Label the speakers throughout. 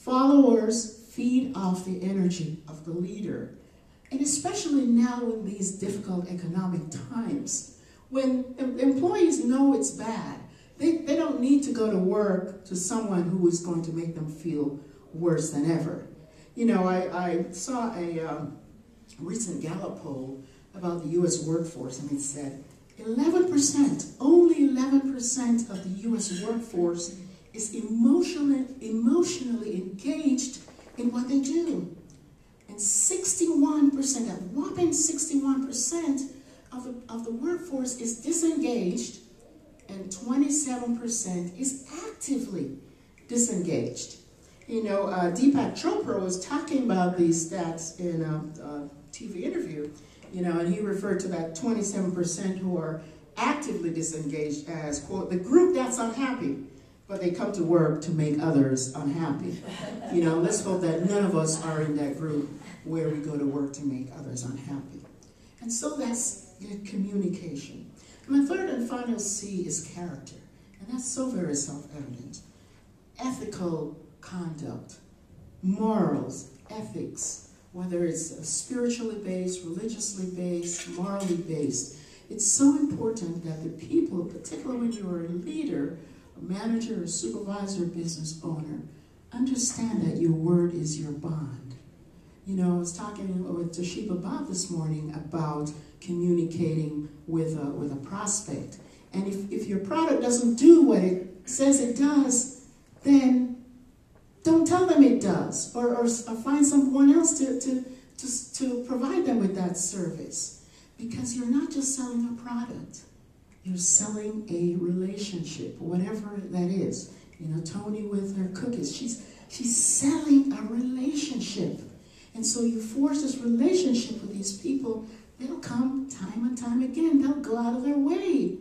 Speaker 1: Followers feed off the energy of the leader. And especially now in these difficult economic times, when employees know it's bad, they don't need to go to work to someone who is going to make them feel worse than ever. You know, I saw a recent Gallup poll about the U.S. workforce, and it said 11%, only 11% of the U.S. workforce is emotionally engaged in what they do. And 61%, a whopping 61% of the workforce is disengaged, and 27% is actively disengaged. You know, Deepak Chopra was talking about these stats in a TV interview, you know, and he referred to that 27% who are actively disengaged as, quote, the group that's unhappy, but they come to work to make others unhappy. You know, let's hope that none of us are in that group where we go to work to make others unhappy. And so that's communication. And the third and final C is character. And that's so very self-evident. Ethical conduct, morals, ethics, whether it's spiritually based, religiously based, morally based. It's so important that the people, particularly when you're a leader, a manager, a supervisor, business owner, understand that your word is your bond. You know, I was talking with Toshiba Bob this morning about communicating with a prospect. And if your product doesn't do what it says it does, then don't tell them it does, or find someone else to provide them with that service. Because you're not just selling a product, you're selling a relationship, whatever that is. You know, Tony with her cookies, she's selling a relationship. And so you force this relationship with these people, they'll come time and time again. They'll go out of their way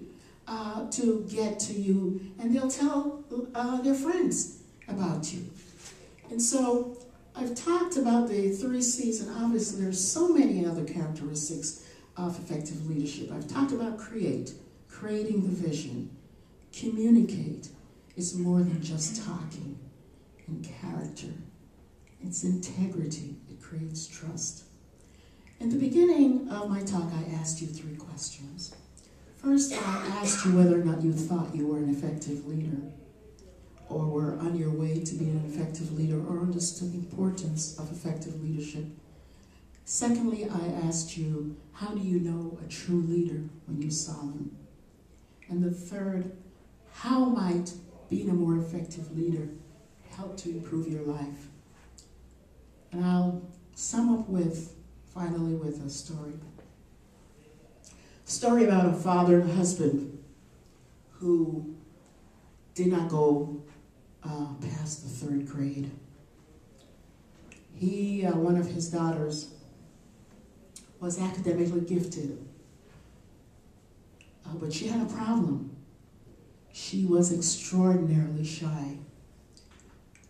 Speaker 1: to get to you, and they'll tell their friends about you. And so I've talked about the 3 C's, and obviously there's so many other characteristics of effective leadership. I've talked about creating the vision. Communicate is more than just talking. And character, it's integrity. It creates trust. In the beginning of my talk, I asked you 3 questions. First, I asked you whether or not you thought you were an effective leader, or were on your way to being an effective leader, or understood the importance of effective leadership. Secondly, I asked you, how do you know a true leader when you saw them? And the third, how might being a more effective leader help to improve your life? And I'll sum up finally with a story. A story about a father and a husband who did not go past the 3rd grade. One of his daughters was academically gifted, but she had a problem. She was extraordinarily shy.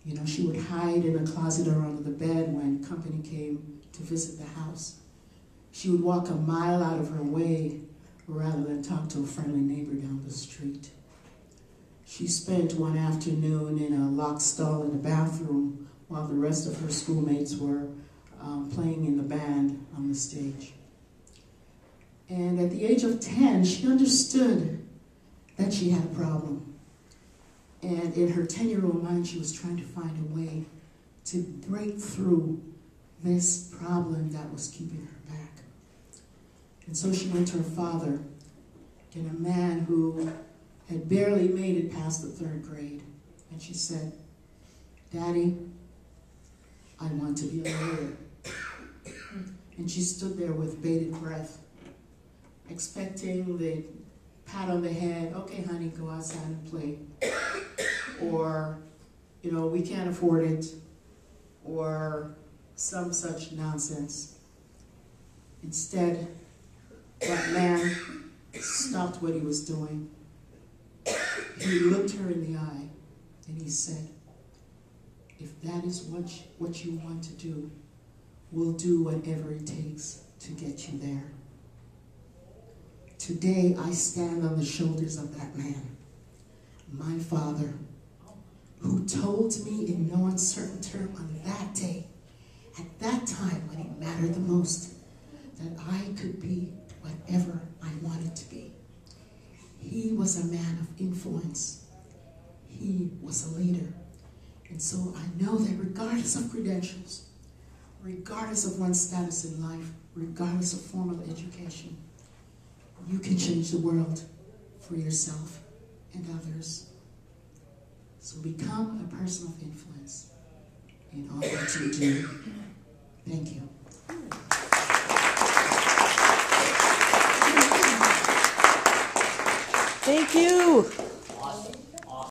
Speaker 1: You know, she would hide in a closet or under the bed when company came to visit the house. She would walk a mile out of her way rather than talk to a friendly neighbor down the street. She spent one afternoon in a locked stall in the bathroom while the rest of her schoolmates were playing in the band on the stage. And at the age of 10, she understood that she had a problem. And in her 10-year-old mind, she was trying to find a way to break through this problem that was keeping her back. And so she went to her father, and a man who had barely made it past the 3rd grade. And she said, "Daddy, I want to be a lawyer." And she stood there with bated breath, expecting the pat on the head, "Okay, honey, go outside and play." Or, you know, "We can't afford it," or some such nonsense. Instead, that man stopped what he was doing. He looked her in the eye and he said, "If that is what you want to do, we'll do whatever it takes to get you there." Today, I stand on the shoulders of that man, my father, who told me in no uncertain term on that day, at that time when it mattered the most, that I could be whatever I wanted to be. He was a man of influence. He was a leader. And so I know that regardless of credentials, regardless of one's status in life, regardless of formal education, you can change the world for yourself and others. So become a person of influence in all that you do. Thank you.
Speaker 2: Thank you.